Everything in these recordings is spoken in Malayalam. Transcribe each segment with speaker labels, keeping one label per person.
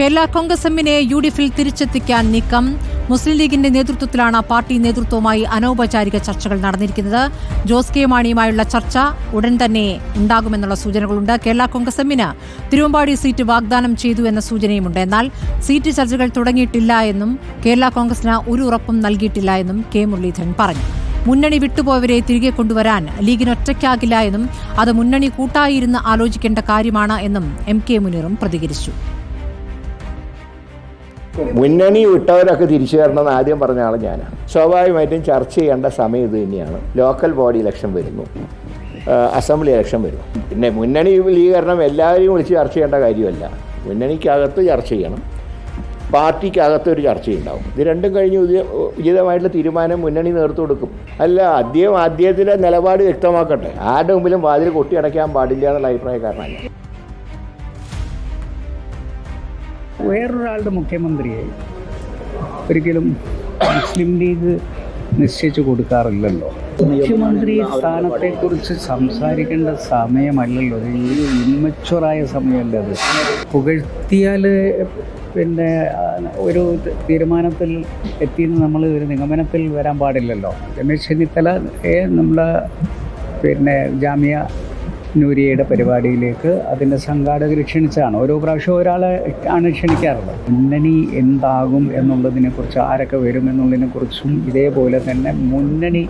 Speaker 1: കേരള കോൺഗ്രസ് എമ്മിനെ UDFിൽ തിരിച്ചെത്തിക്കാൻ നീക്കം. മുസ്ലിം ലീഗിന്റെ നേതൃത്വത്തിലാണ് പാർട്ടി നേതൃത്വവുമായി അനൗപചാരിക ചർച്ചകൾ നടന്നിരിക്കുന്നത്. ജോസ് കെ മാണിയുമായുള്ള ചർച്ച ഉടൻ തന്നെ ഉണ്ടാകുമെന്നുള്ള സൂചനകളുണ്ട്. കേരള കോൺഗ്രസ് എമ്മിന് തിരുവമ്പാടി സീറ്റ് വാഗ്ദാനം ചെയ്തു എന്ന സൂചനയുമുണ്ട്. എന്നാൽ സീറ്റ് ചർച്ചകൾ തുടങ്ങിയിട്ടില്ല എന്നും കേരള കോൺഗ്രസിന് ഒരു ഉറപ്പും നൽകിയിട്ടില്ല എന്നും കെ മുരളീധരൻ പറഞ്ഞു. മുന്നണി വിട്ടുപോയവരെ തിരികെ കൊണ്ടുവരാൻ ലീഗിന് ഒറ്റയ്ക്കാകില്ല എന്നും അത് മുന്നണി കൂട്ടായിരുന്ന് ആലോചിക്കേണ്ട കാര്യമാണ് എന്നും MK മുനീറും പ്രതികരിച്ചു.
Speaker 2: മുന്നണി വിട്ടവരൊക്കെ തിരിച്ചു വരണമെന്ന് ആദ്യം പറഞ്ഞ ആൾ ഞാനാണ്. സ്വാഭാവികമായിട്ടും ചർച്ച ചെയ്യേണ്ട സമയം ഇത് തന്നെയാണ്. ലോക്കൽ ബോഡി ഇലക്ഷൻ വരുന്നു, അസംബ്ലി ഇലക്ഷൻ വരുന്നു. പിന്നെ മുന്നണി വിപുലീകരണം എല്ലാവരെയും വിളിച്ച് ചർച്ച ചെയ്യേണ്ട കാര്യമല്ല. മുന്നണിക്കകത്ത് ചർച്ച ചെയ്യണം, പാർട്ടിക്കകത്തൊരു ചർച്ചയുണ്ടാവും. ഇത് രണ്ടും കഴിഞ്ഞ് ഉചിതമായിട്ടുള്ള തീരുമാനം മുന്നണി നേതൃത്വം കൊടുക്കും. അല്ല, അദ്ദേഹത്തിൻ്റെ നിലപാട് വ്യക്തമാക്കട്ടെ. ആരുടെ മുമ്പിലും വാതിൽ കൊട്ടിയടയ്ക്കാൻ പാടില്ല എന്നുള്ള അഭിപ്രായക്കാരനാണ് ഞാൻ.
Speaker 3: വേറൊരാളുടെ മുഖ്യമന്ത്രിയെ ഒരിക്കലും മുസ്ലിം ലീഗ് നിശ്ചയിച്ചു കൊടുക്കാറില്ലല്ലോ. മുഖ്യമന്ത്രി സ്ഥാനത്തെക്കുറിച്ച് സംസാരിക്കേണ്ട സമയമല്ലല്ലോ, ഒരു ഇമ്മച്ചുവറായ സമയമല്ല അത്. പുകഴ്ത്തിയാൽ പിന്നെ ഒരു തീരുമാനത്തിൽ എത്തിയെന്ന് നമ്മൾ ഒരു നിഗമനത്തിൽ വരാൻ പാടില്ലല്ലോ. രമേശ് ചെന്നിത്തല നമ്മളെ പിന്നെ ജാമിയ നൂരിയയുടെ പരിപാടിയിലേക്ക് അതിൻ്റെ സംഘാടകർ ക്ഷണിച്ചാണ്. ഓരോ പ്രാവശ്യം ഒരാളെ ആണ് ക്ഷണിക്കാറുള്ളത്. മുന്നണി എന്താകും എന്നുള്ളതിനെക്കുറിച്ച്, ആരൊക്കെ വരും എന്നുള്ളതിനെക്കുറിച്ചും ഇതേപോലെ തന്നെ മുന്നണി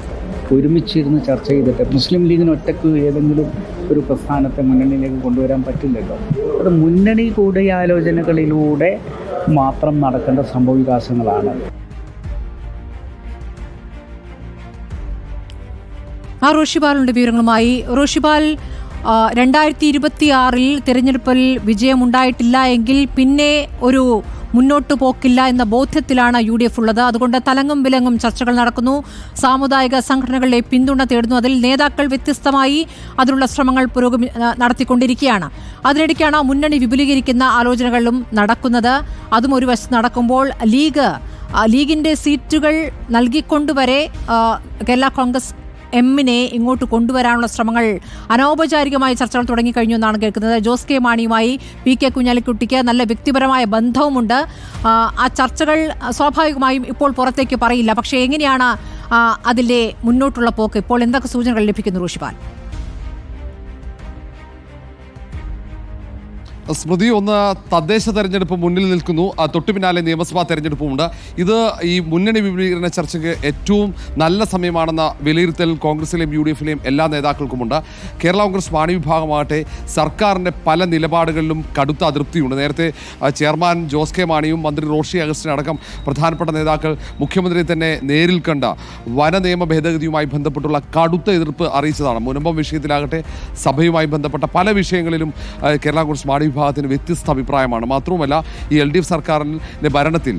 Speaker 3: ഒരുമിച്ചിരുന്ന് ചർച്ച ചെയ്തിട്ട് മുസ്ലിം ലീഗിന് ഒറ്റയ്ക്ക് ഏതെങ്കിലും ഒരു പ്രസ്ഥാനത്തെ മുന്നണിയിലേക്ക് കൊണ്ടുവരാൻ പറ്റില്ലല്ലോ. അത് മുന്നണി കൂടിയാലോചനകളിലൂടെ മാത്രം നടക്കേണ്ട സംഭവവികാസങ്ങളാണ്.
Speaker 1: റോഷിപാലിന്റെ വിവരങ്ങളുമായി. റോഷിപാൽ, 2026 തെരഞ്ഞെടുപ്പിൽ വിജയമുണ്ടായിട്ടില്ല എങ്കിൽ പിന്നെ ഒരു മുന്നോട്ടു പോക്കില്ല എന്ന ബോധ്യത്തിലാണ് UDF ഉള്ളത്. അതുകൊണ്ട് തലങ്ങും വിലങ്ങും ചർച്ചകൾ നടക്കുന്നു. സാമുദായിക സംഘടനകളുടെ പിന്തുണ തേടുന്നു. അതിൽ നേതാക്കൾ വ്യത്യസ്തമായി അതിനുള്ള ശ്രമങ്ങൾ നടത്തിക്കൊണ്ടിരിക്കുകയാണ്. അതിനിടയ്ക്കാണ് മുന്നണി വിപുലീകരിക്കുന്ന ആലോചനകളും നടക്കുന്നത്. അതും ഒരു വശത്ത് നടക്കുമ്പോൾ ലീഗിന്റെ സീറ്റുകൾ നൽകിക്കൊണ്ടുവരെ കേരള കോൺഗ്രസ് എമ്മിനെ ഇങ്ങോട്ട് കൊണ്ടുവരാനുള്ള ശ്രമങ്ങൾ, അനൗപചാരികമായ ചർച്ചകൾ തുടങ്ങിക്കഴിഞ്ഞു എന്നാണ് കേൾക്കുന്നത്. ജോസ് കെ മാണിയുമായി PK കുഞ്ഞാലിക്കുട്ടിക്ക് നല്ല വ്യക്തിപരമായ ബന്ധവുമുണ്ട്. ആ ചർച്ചകൾ സ്വാഭാവികമായും ഇപ്പോൾ പുറത്തേക്ക് പറയില്ല. പക്ഷേ എങ്ങനെയാണ് അതിലെ മുന്നോട്ടുള്ള പോക്ക്? ഇപ്പോൾ എന്തൊക്കെ സൂചനകൾ ലഭിക്കുന്നു റോഷിപാൽ?
Speaker 4: സ്മൃതി, ഒന്ന് തദ്ദേശ തെരഞ്ഞെടുപ്പ് മുന്നിൽ നിൽക്കുന്നു, തൊട്ടു പിന്നാലെ നിയമസഭാ തെരഞ്ഞെടുപ്പുമുണ്ട്. ഇത് ഈ മുന്നണി വിപുലീകരണ ചർച്ചയ്ക്ക് ഏറ്റവും നല്ല സമയമാണെന്ന വിലയിരുത്തൽ കോൺഗ്രസിലെയും UDFിലെയും എല്ലാ നേതാക്കൾക്കുമുണ്ട്. കേരള കോൺഗ്രസ് മാണി വിഭാഗമാകട്ടെ സർക്കാരിൻ്റെ പല നിലപാടുകളിലും കടുത്ത അതൃപ്തിയുണ്ട്. നേരത്തെ ചെയർമാൻ ജോസ് കെ മാണിയും മന്ത്രി റോഷി അഗസ്റ്റിൻ അടക്കം പ്രധാനപ്പെട്ട നേതാക്കൾ മുഖ്യമന്ത്രിയെ തന്നെ നേരിൽ കണ്ട വന നിയമ ഭേദഗതിയുമായി ബന്ധപ്പെട്ടുള്ള കടുത്ത എതിർപ്പ് അറിയിച്ചതാണ്. മുനമ്പം വിഷയത്തിലാകട്ടെ സഭയുമായി ബന്ധപ്പെട്ട പല വിഷയങ്ങളിലും കേരള കോൺഗ്രസ് മാണി വിഭാഗത്തിന് വ്യത്യസ്ത അഭിപ്രായമാണ്. മാത്രവുമല്ല, ഈ LDF സർക്കാരിൻ്റെ ഭരണത്തിൽ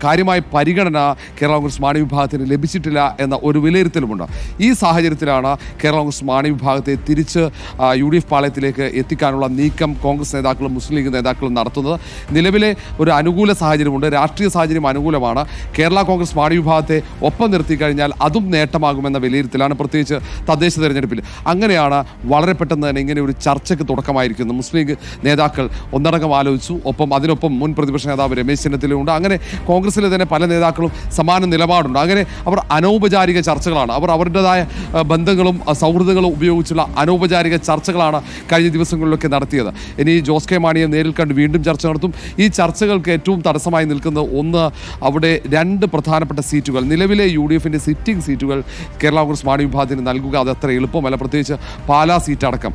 Speaker 4: കാര്യമായ പരിഗണന കേരള കോൺഗ്രസ് മാണി വിഭാഗത്തിന് ലഭിച്ചിട്ടില്ല എന്ന ഒരു വിലയിരുത്തലുമുണ്ട്. ഈ സാഹചര്യത്തിലാണ് കേരള കോൺഗ്രസ് മാണി വിഭാഗത്തെ തിരിച്ച് UDF പാളയത്തിലേക്ക് എത്തിക്കാനുള്ള നീക്കം കോൺഗ്രസ് നേതാക്കളും മുസ്ലിം ലീഗ് നേതാക്കളും നടത്തുന്നത്. നിലവിലെ ഒരു അനുകൂല സാഹചര്യമുണ്ട്, രാഷ്ട്രീയ സാഹചര്യം അനുകൂലമാണ്. കേരള കോൺഗ്രസ് മാണി വിഭാഗത്തെ ഒപ്പം നിർത്തി കഴിഞ്ഞാൽ അതും നേട്ടമാകുമെന്ന വിലയിരുത്തലാണ്, പ്രത്യേകിച്ച് തദ്ദേശ തെരഞ്ഞെടുപ്പിൽ. അങ്ങനെയാണ് വളരെ പെട്ടെന്ന് തന്നെ ഇങ്ങനെ ഒരു ചർച്ചയ്ക്ക് തുടക്കമായിരിക്കുന്നത്. മുസ്ലിം ലീഗ് നേതാക്കൾ ഒന്നടങ്കം ആലോചിച്ചു. അതിനൊപ്പം മുൻ പ്രതിപക്ഷ നേതാവ് രമേശ് ചെന്നിത്തലയുണ്ട്. അങ്ങനെ കോൺഗ്രസിലെ തന്നെ പല നേതാക്കളും സമാന നിലപാടുണ്ട്. അങ്ങനെ അവർ അനൗപചാരിക ചർച്ചകളാണ്, അവരുടേതായ ബന്ധങ്ങളും സൗഹൃദങ്ങളും ഉപയോഗിച്ചുള്ള അനൗപചാരിക ചർച്ചകളാണ് കഴിഞ്ഞ ദിവസങ്ങളിലൊക്കെ നടത്തിയത്. ഇനി ജോസ് കെ മാണിയെ നേരിൽ കണ്ട് വീണ്ടും ചർച്ച നടത്തും. ഈ ചർച്ചകൾക്ക് ഏറ്റവും തടസ്സമായി നിൽക്കുന്നത് ഒന്ന്, അവിടെ 2 പ്രധാനപ്പെട്ട സീറ്റുകൾ, നിലവിലെ UDFിൻ്റെ സിറ്റിംഗ് സീറ്റുകൾ കേരള കോൺഗ്രസ് മാണി വിഭാഗത്തിന് നൽകുക അത് അത്ര എളുപ്പമല്ല. പ്രത്യേകിച്ച് പാലാ സീറ്റ് അടക്കം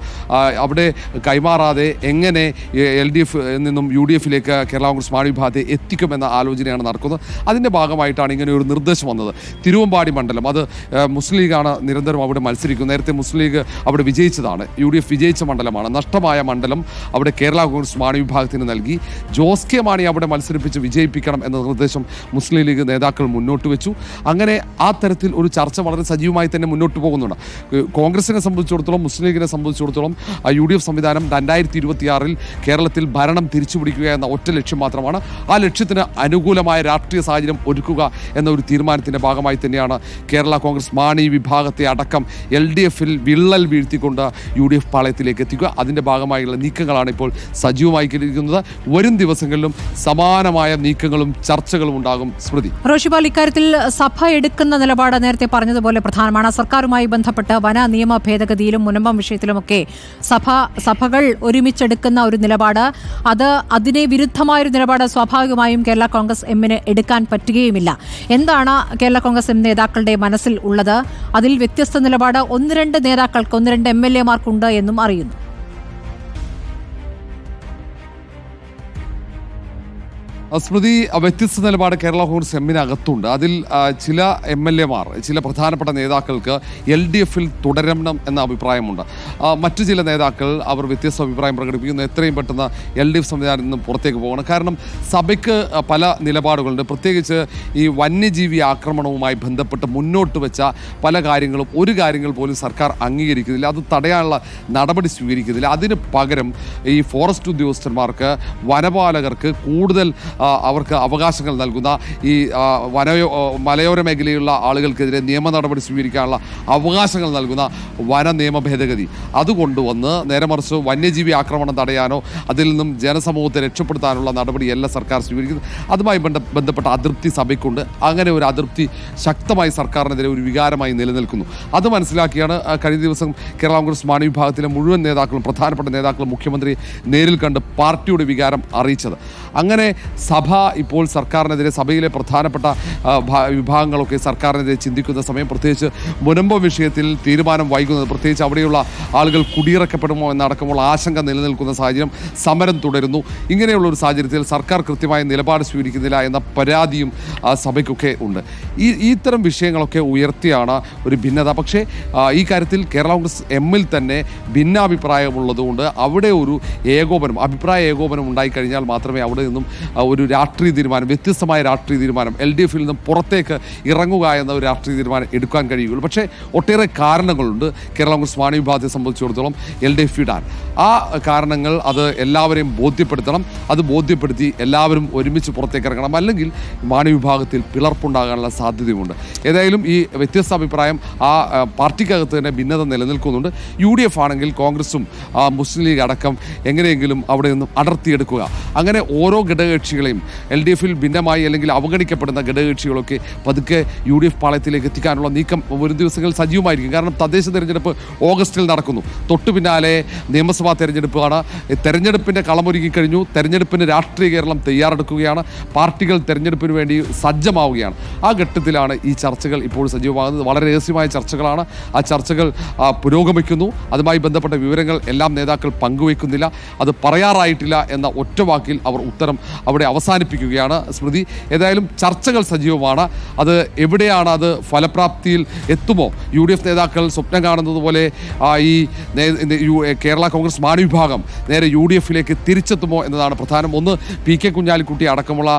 Speaker 4: അവിടെ കൈമാറാതെ എങ്ങനെ LDF നിന്നും UDFിലേക്ക് കേരള കോൺഗ്രസ് മാണി വിഭാഗത്തെ എത്തിക്കുമെന്ന ആലോചനയാണ് നടക്കുന്നത്. അതിൻ്റെ ഭാഗമായിട്ടാണ് ഇങ്ങനെ ഒരു നിർദ്ദേശം വന്നത്. തിരുവമ്പാടി മണ്ഡലം, അത് മുസ്ലിം ലീഗാണ് നിരന്തരം അവിടെ മത്സരിക്കുന്നത്. നേരത്തെ മുസ്ലിം ലീഗ് അവിടെ വിജയിച്ചതാണ്, UDF വിജയിച്ച മണ്ഡലമാണ്. നഷ്ടമായ മണ്ഡലം അവിടെ കേരള കോൺഗ്രസ് മാണി വിഭാഗത്തിന് നൽകി. ജോസ് കെ മാണി അവിടെ മത്സരിപ്പിച്ച് വിജയിപ്പിക്കണം എന്ന നിർദ്ദേശം മുസ്ലിം ലീഗ് നേതാക്കൾ മുന്നോട്ട് വെച്ചു. അങ്ങനെ ആ തരത്തിൽ ഒരു ചർച്ച വളരെ സജീവമായി തന്നെ മുന്നോട്ട് പോകുന്നുണ്ട്. കോൺഗ്രസിനെ സംബന്ധിച്ചിടത്തോളം, മുസ്ലിം ലീഗിനെ സംബന്ധിച്ചിടത്തോളം UDF സംവിധാനം 2026 കേരളത്തിൽ ഭരണം തിരിച്ചുപിടിക്കുക എന്ന ഒറ്റ ലക്ഷ്യം മാത്രമാണ്. ആ ലക്ഷ്യത്തിന് അനുകൂലമായ രാഷ്ട്രീയ സാഹചര്യം ഒരുക്കുക എന്ന ഒരു തീരുമാനത്തിൻ്റെ ഭാഗമായി തന്നെയാണ് കേരള കോൺഗ്രസ് മാണി വിഭാഗത്തെ അടക്കം LDFിൽ വിള്ളൽ വീഴ്ത്തിക്കൊണ്ട് UDF പാളയത്തിലേക്ക് എത്തിക്കുക. അതിൻ്റെ ഭാഗമായുള്ള നീക്കങ്ങളാണ് ഇപ്പോൾ സജീവമായിരിക്കുന്നത്. വരും ദിവസങ്ങളിലും സമാനമായ നീക്കങ്ങളും ചർച്ചകളും ഉണ്ടാകും. സ്മൃതി,
Speaker 1: റോഷിപാൽ, ഇക്കാര്യത്തിൽ സഭ എടുക്കുന്ന നിലപാട് നേരത്തെ പറഞ്ഞതുപോലെ പ്രധാനമാണ്. സർക്കാരുമായി ബന്ധപ്പെട്ട് വന നിയമ ഭേദഗതിയിലും മുനമ്പം വിഷയത്തിലുമൊക്കെ സഭകൾ ഒരുമിച്ചെടുക്കുന്ന ഒരു നിലപാട്, അതിനെ വിരുദ്ധമായൊരു നിലപാട് സ്വാഭാവികമായും കേരള കോൺഗ്രസ് എമ്മിന് എടുക്കാൻ പറ്റുകയുമില്ല. എന്താണ് കേരള കോൺഗ്രസ് എം നേതാക്കളുടെ മനസ്സിൽ ഉള്ളത്? അതിൽ വ്യത്യസ്ത നിലപാട് 1-2 നേതാക്കൾക്ക്, 1-2 MLA-മാർക്കുണ്ട് എന്നും അറിയുന്നു.
Speaker 4: സ്മൃതി, വ്യത്യസ്ത നിലപാട് കേരള കോൺഗ്രസ് എമ്മിനകത്തുണ്ട്. അതിൽ ചില MLA-മാർ, ചില പ്രധാനപ്പെട്ട നേതാക്കൾക്ക് LDFിൽ തുടരണം എന്ന അഭിപ്രായമുണ്ട്. മറ്റു ചില നേതാക്കൾ അവർ വ്യത്യസ്ത അഭിപ്രായം പ്രകടിപ്പിക്കുന്നു. എത്രയും പെട്ടെന്ന് LDF സംവിധാനത്തിൽ നിന്ന് പുറത്തേക്ക് പോകണം. കാരണം സഭയ്ക്ക് പല നിലപാടുകളുണ്ട്. പ്രത്യേകിച്ച് ഈ വന്യജീവി ആക്രമണവുമായി ബന്ധപ്പെട്ട് മുന്നോട്ട് വെച്ച പല കാര്യങ്ങളും, ഒരു കാര്യങ്ങൾ പോലും സർക്കാർ അംഗീകരിക്കുന്നില്ല. അത് തടയാനുള്ള നടപടി സ്വീകരിക്കുന്നില്ല. അതിന് പകരം ഈ ഫോറസ്റ്റ് ഉദ്യോഗസ്ഥന്മാർക്ക്, വനപാലകർക്ക് കൂടുതൽ അവർക്ക് അവകാശങ്ങൾ നൽകുന്ന, ഈ മലയോര മേഖലയിലുള്ള ആളുകൾക്കെതിരെ നിയമ നടപടി സ്വീകരിക്കാനുള്ള അവകാശങ്ങൾ നൽകുന്ന വന നിയമ ഭേദഗതി അത് കൊണ്ടുവന്ന് നേരെ മറിച്ച് വന്യജീവി ആക്രമണം തടയാനോ അതിൽ നിന്നും ജനസമൂഹത്തെ രക്ഷപ്പെടുത്താനുള്ള നടപടിയല്ല സർക്കാർ സ്വീകരിക്കുന്നത്. അതുമായി ബന്ധപ്പെട്ട അതൃപ്തി സഭയ്ക്കുണ്ട്. അങ്ങനെ ഒരു അതൃപ്തി ശക്തമായി സർക്കാരിനെതിരെ ഒരു വികാരമായി നിലനിൽക്കുന്നു. അത് മനസ്സിലാക്കിയാണ് കഴിഞ്ഞ ദിവസം കേരള കോൺഗ്രസ് മാണി വിഭാഗത്തിലെ മുഴുവൻ നേതാക്കളും, പ്രധാനപ്പെട്ട നേതാക്കളും മുഖ്യമന്ത്രി നേരിൽ കണ്ട് പാർട്ടിയുടെ വികാരം അറിയിച്ചത്. അങ്ങനെ സഭ ഇപ്പോൾ സർക്കാരിനെതിരെ, സഭയിലെ പ്രധാനപ്പെട്ട വിഭാഗങ്ങളൊക്കെ സർക്കാരിനെതിരെ ചിന്തിക്കുന്ന സമയം, പ്രത്യേകിച്ച് മുനമ്പം വിഷയത്തിൽ തീരുമാനം വൈകുന്നത്, പ്രത്യേകിച്ച് അവിടെയുള്ള ആളുകൾ കുടിയിറക്കപ്പെടുമോ എന്നടക്കമുള്ള ആശങ്ക നിലനിൽക്കുന്ന സാഹചര്യം, സമരം തുടരുന്നു. ഇങ്ങനെയുള്ള ഒരു സാഹചര്യത്തിൽ സർക്കാർ കൃത്യമായ നിലപാട് സ്വീകരിക്കുന്നില്ല എന്ന പരാതിയും സഭയ്ക്കൊക്കെ ഉണ്ട്. ഇത്തരം വിഷയങ്ങളൊക്കെ ഉയർത്തിയാണ് ഒരു ഭിന്നത. പക്ഷേ ഈ കാര്യത്തിൽ കേരള കോൺഗ്രസ് എമ്മിൽ തന്നെ ഭിന്നാഭിപ്രായമുള്ളതുകൊണ്ട് അവിടെ ഒരു ഏകോപനം, അഭിപ്രായ ഏകോപനം ഉണ്ടായിക്കഴിഞ്ഞാൽ മാത്രമേ അവിടെ നിന്നും ഒരു രാഷ്ട്രീയ തീരുമാനം, വ്യത്യസ്തമായ രാഷ്ട്രീയ തീരുമാനം, LDFിൽ നിന്നും പുറത്തേക്ക് ഇറങ്ങുക എന്ന ഒരു രാഷ്ട്രീയ തീരുമാനം എടുക്കാൻ കഴിയുള്ളൂ. പക്ഷേ ഒട്ടേറെ കാരണങ്ങളുണ്ട് കേരള കോൺഗ്രസ് മാണി വിഭാഗത്തെ സംബന്ധിച്ചിടത്തോളം LDF ഇടാൻ. ആ കാരണങ്ങൾ അത് എല്ലാവരെയും ബോധ്യപ്പെടുത്തണം. അത് ബോധ്യപ്പെടുത്തി എല്ലാവരും ഒരുമിച്ച് പുറത്തേക്ക് ഇറങ്ങണം. അല്ലെങ്കിൽ മാണി വിഭാഗത്തിൽ പിളർപ്പുണ്ടാകാനുള്ള സാധ്യതയുമുണ്ട്. ഏതായാലും ഈ വ്യത്യസ്ത അഭിപ്രായം ആ പാർട്ടിക്കകത്ത് തന്നെ ഭിന്നത നിലനിൽക്കുന്നുണ്ട്. UDF ആണെങ്കിൽ കോൺഗ്രസും മുസ്ലിം ലീഗ് അടക്കം എങ്ങനെയെങ്കിലും അവിടെ നിന്നും അടർത്തിയെടുക്കുക. അങ്ങനെ ഓരോ ഘടകകക്ഷികളെയും, LDFിൽ ഭിന്നമായി അല്ലെങ്കിൽ അവഗണിക്കപ്പെടുന്ന ഘടകകക്ഷികളൊക്കെ പതുക്കെ UDF പാളയത്തിലേക്ക് എത്തിക്കാനുള്ള നീക്കം വരും ദിവസങ്ങളിൽ സജീവമായിരിക്കും. കാരണം തദ്ദേശ തെരഞ്ഞെടുപ്പ് ഓഗസ്റ്റിൽ നടക്കുന്നു. തൊട്ടു പിന്നാലെ നിയമസഭാ തെരഞ്ഞെടുപ്പാണ്. തെരഞ്ഞെടുപ്പിൻ്റെ കളമൊരുക്കി കഴിഞ്ഞു. തെരഞ്ഞെടുപ്പിന് രാഷ്ട്രീയ കേരളം തയ്യാറെടുക്കുകയാണ്. പാർട്ടികൾ തെരഞ്ഞെടുപ്പിന് വേണ്ടി സജ്ജമാവുകയാണ്. ആ ഘട്ടത്തിലാണ് ഈ ചർച്ചകൾ ഇപ്പോൾ സജീവമാകുന്നത്. വളരെ രഹസ്യമായ ചർച്ചകളാണ്. ആ ചർച്ചകൾ പുരോഗമിക്കുന്നു. അതുമായി ബന്ധപ്പെട്ട വിവരങ്ങൾ എല്ലാം നേതാക്കൾ പങ്കുവയ്ക്കുന്നില്ല. അത് പറയാറായിട്ടില്ല എന്ന ഒറ്റ വാക്കിൽ അവർ ഉത്തരം അവിടെ അവസാനിപ്പിക്കുകയാണ്. സ്മൃതി, ഏതായാലും ചർച്ചകൾ സജീവമാണ്. അത് എവിടെയാണ് അത് ഫലപ്രാപ്തിയിൽ എത്തുമോ? UDF നേതാക്കൾ സ്വപ്നം കാണുന്നത് പോലെ ഈ കേരള കോൺഗ്രസ് മാണി വിഭാഗം നേരെ UDFിലേക്ക് തിരിച്ചെത്തുമോ എന്നതാണ് പ്രധാനം. ഒന്ന്, PK കുഞ്ഞാലിക്കുട്ടി അടക്കമുള്ള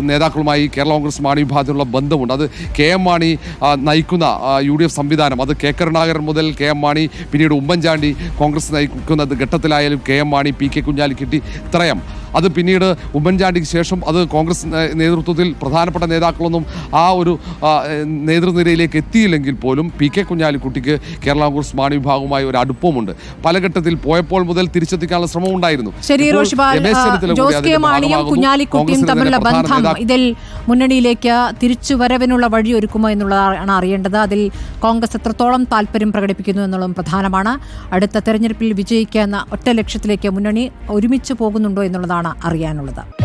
Speaker 4: നേതാക്കളുമായി കേരള കോൺഗ്രസ് മാണി വിഭാഗത്തിലുള്ള ബന്ധമുണ്ട്. അത് KM മാണി നയിക്കുന്ന UDF സംവിധാനം, അത് K കരുണാകരൻ മുതൽ KM മാണി, പിന്നീട് ഉമ്മൻചാണ്ടി കോൺഗ്രസ് നയിക്കുന്ന ഘട്ടത്തിലായാലും KM മാണി, PK കുഞ്ഞാലിക്കുട്ടി ത്രയം, അത് പിന്നീട് ഉമ്മൻചാണ്ടിക്ക് ശേഷം അത് കോൺഗ്രസ് നേതൃത്വത്തിൽ പ്രധാനപ്പെട്ട നേതാക്കളൊന്നും ആ ഒരു നേതൃനിരയിലേക്ക് എത്തിയില്ലെങ്കിൽ പോലും PK കുഞ്ഞാലിക്കുട്ടിക്ക് കേരള കോൺഗ്രസ് മാണി വിഭാഗവുമായി ഒരു അടുപ്പമുണ്ട്. പല ഘട്ടത്തിൽ പോയപ്പോൾ മുതൽ തിരിച്ചെത്തിക്കാനുള്ള ശ്രമം ഉണ്ടായിരുന്നു.
Speaker 1: ശരി റോഷിപാൽ, ജോസ് കെ മാണിയും കുഞ്ഞാലിക്കുട്ടിയും തമ്മിലുള്ള ബന്ധം ഇതിൽ മുന്നണിയിലേക്ക് തിരിച്ചുവരവിനുള്ള വഴിയൊരുക്കുമോ എന്നുള്ളതാണ് അറിയേണ്ടത്. അതിൽ കോൺഗ്രസ് എത്രത്തോളം താല്പര്യം പ്രകടിപ്പിക്കുന്നു എന്നുള്ളതും പ്രധാനമാണ്. അടുത്ത തെരഞ്ഞെടുപ്പിൽ വിജയിക്കുക എന്ന ഒറ്റ ലക്ഷ്യത്തിലേക്ക് മുന്നണി ഒരുമിച്ച് പോകുന്നുണ്ടോ എന്നുള്ളതാണ് അറിയാനുള്ളത്.